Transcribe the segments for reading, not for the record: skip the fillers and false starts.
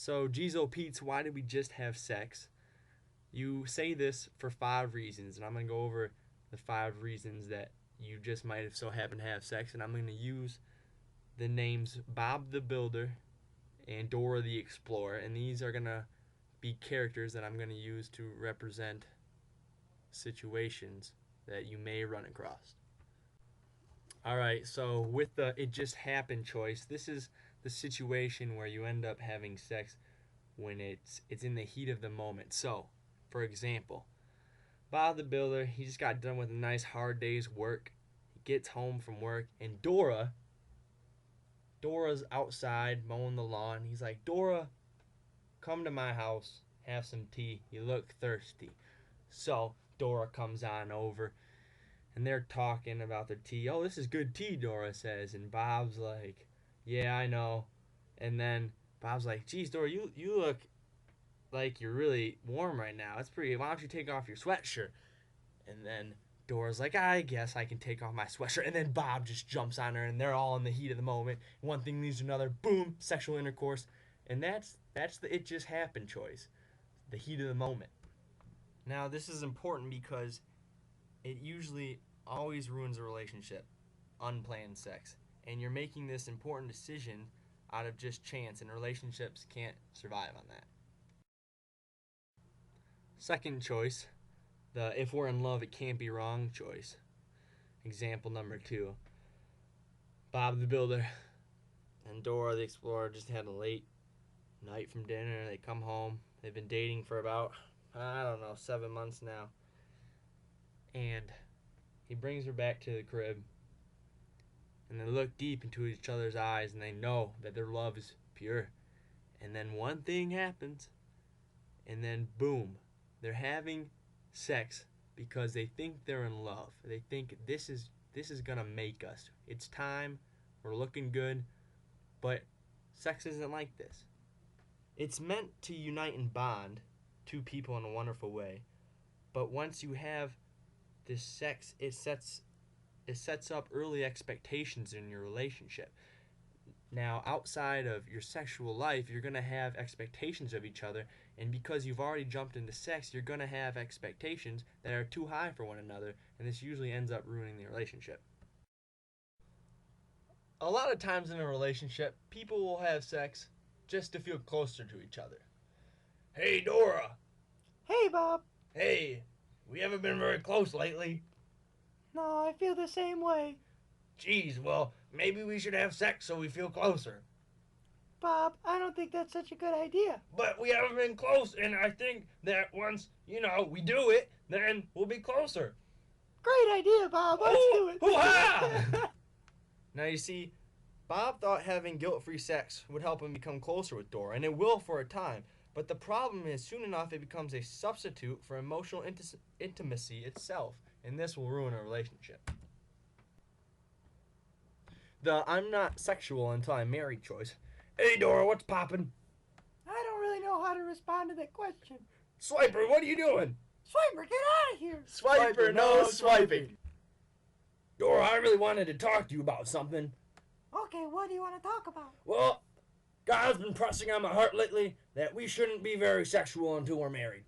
So, Jizo Pete's, why did we just have sex? You say this for 5 reasons, and I'm going to go over the 5 reasons that you just might have so happened to have sex, and I'm going to use the names Bob the Builder and Dora the Explorer, and these are going to be characters that I'm going to use to represent situations that you may run across. Alright, so with the it just happened choice, this is the situation where you end up having sex when it's in the heat of the moment. So, for example, Bob the Builder, he just got done with a nice hard day's work. He gets home from work, and Dora's outside mowing the lawn. He's like, Dora, come to my house, have some tea. You look thirsty. So Dora comes on over, and they're talking about their tea. Oh, this is good tea, Dora says. And Bob's like, yeah, I know. And then Bob's like, geez, Dora, you look like you're really warm right now. It's pretty. Why don't you take off your sweatshirt? And then Dora's like, I guess I can take off my sweatshirt. And then Bob just jumps on her, and they're all in the heat of the moment. One thing leads to another. Boom, sexual intercourse. And that's the it just happened choice. The heat of the moment. Now, this is important because it usually always ruins a relationship. Unplanned sex. And you're making this important decision out of just chance, and relationships can't survive on that. Second choice, the if we're in love, it can't be wrong choice. Example number 2. Bob the Builder and Dora the Explorer just had a late night from dinner. They come home. They've been dating for about, I don't know, 7 months now. And he brings her back to the crib. And they look deep into each other's eyes, and they know that their love is pure. And then one thing happens, and then boom, they're having sex because they think they're in love. They think this is gonna make us. It's time. We're looking good, but sex isn't like this. It's meant to unite and bond two people in a wonderful way, but once you have this sex, it sets up early expectations in your relationship. Now, outside of your sexual life, you're going to have expectations of each other, and because you've already jumped into sex, you're going to have expectations that are too high for one another, and this usually ends up ruining the relationship. A lot of times in a relationship, people will have sex just to feel closer to each other. Hey, Dora! Hey, Bob. Hey, we haven't been very close lately. No, I feel the same way. Geez, well, maybe we should have sex so we feel closer. Bob, I don't think that's such a good idea. But we haven't been close, and I think that once, we do it, then we'll be closer. Great idea, Bob. Let's do it. Hoo-ha! Now, you see, Bob thought having guilt-free sex would help him become closer with Dora, and it will for a time. But the problem is, soon enough, it becomes a substitute for emotional intimacy itself, and this will ruin a relationship. The I'm not sexual until I'm married choice. Hey, Dora, what's poppin'? I don't really know how to respond to that question. Swiper, what are you doing? Swiper, get out of here. Swiper, no swiping. Dora, I really wanted to talk to you about something. Okay, what do you want to talk about? Well, God's been pressing on my heart lately that we shouldn't be very sexual until we're married.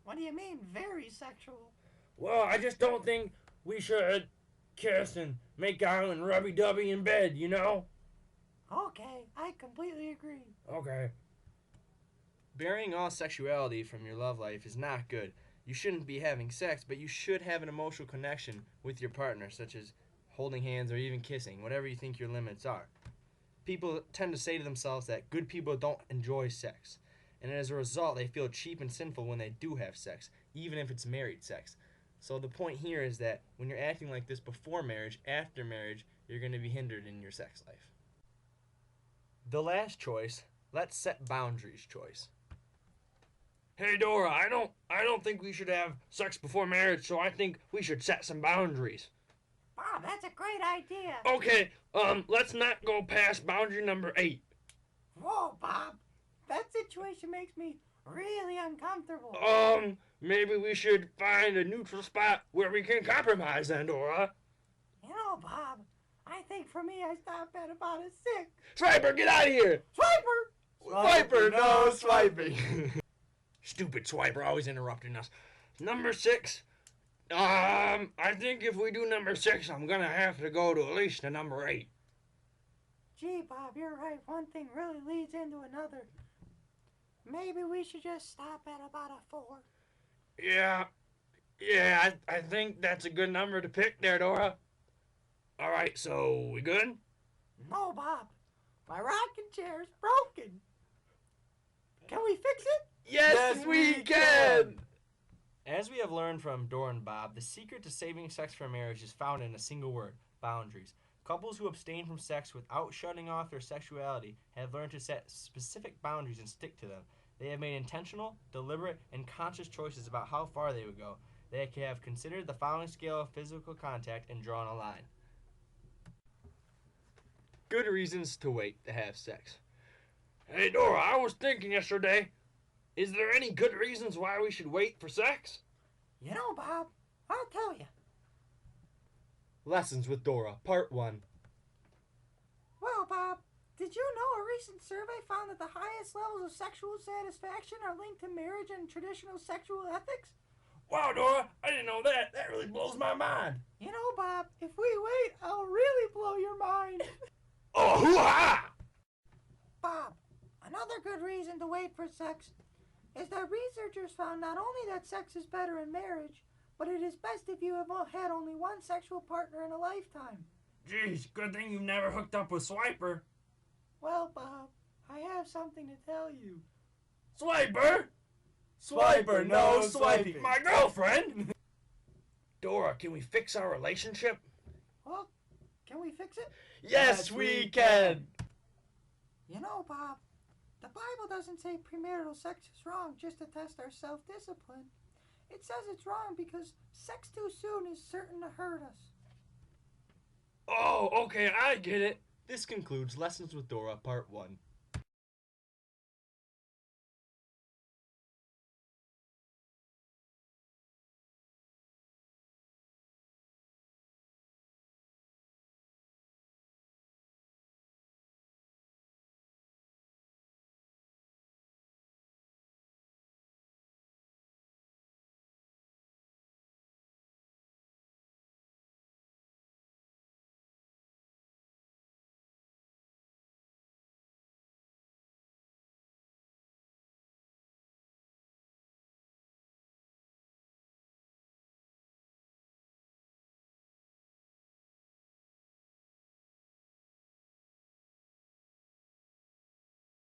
What do you mean, very sexual? Well, I just don't think we should kiss and make out and rubby-dubby in bed, you know? Okay, I completely agree. Okay. Burying all sexuality from your love life is not good. You shouldn't be having sex, but you should have an emotional connection with your partner, such as holding hands or even kissing, whatever you think your limits are. People tend to say to themselves that good people don't enjoy sex, and as a result, they feel cheap and sinful when they do have sex, even if it's married sex. So the point here is that when you're acting like this before marriage, after marriage, you're going to be hindered in your sex life. The last choice, let's set boundaries choice. Hey, Dora, I don't think we should have sex before marriage, so I think we should set some boundaries. Bob, that's a great idea. Okay, let's not go past boundary number 8. Whoa, Bob. That situation makes me really uncomfortable. Maybe we should find a neutral spot where we can compromise then, Dora. You know, Bob, I think for me I stop at about a 6. Swiper, get out of here! Swiper! Swiper, no swiping. Stupid Swiper, always interrupting us. Number 6. I think if we do number 6, I'm gonna have to go to at least a number 8. Gee, Bob, you're right. One thing really leads into another. Maybe we should just stop at about a 4. Yeah, I think that's a good number to pick there, Dora. Alright, so we good? No, Bob. My rocking chair's broken. Can we fix it? Yes, we can! As we have learned from Dora and Bob, the secret to saving sex for marriage is found in a single word: boundaries. Couples who abstain from sex without shutting off their sexuality have learned to set specific boundaries and stick to them. They have made intentional, deliberate, and conscious choices about how far they would go. They have considered the following scale of physical contact and drawn a line. Good reasons to wait to have sex. Hey Dora, I was thinking yesterday, is there any good reasons why we should wait for sex? You know, Bob, I'll tell you. Lessons with Dora, Part 1. Well, Bob, did you know a recent survey found that the highest levels of sexual satisfaction are linked to marriage and traditional sexual ethics? Wow, Dora, I didn't know that. That really blows my mind. You know, Bob, if we wait, I'll really blow your mind. Oh, hoo-ha! Bob, another good reason to wait for sex is that researchers found not only that sex is better in marriage, but it is best if you have had only one sexual partner in a lifetime. Geez, good thing you've never hooked up with Swiper. Well, Bob, I have something to tell you. Swiper? Swiper, no swiping. My girlfriend? Dora, can we fix our relationship? Well, can we fix it? Yes, we can. You know, Bob, the Bible doesn't say premarital sex is wrong just to test our self-discipline. It says it's wrong because sex too soon is certain to hurt us. Oh, okay, I get it. This concludes Lessons with Dora, Part 1.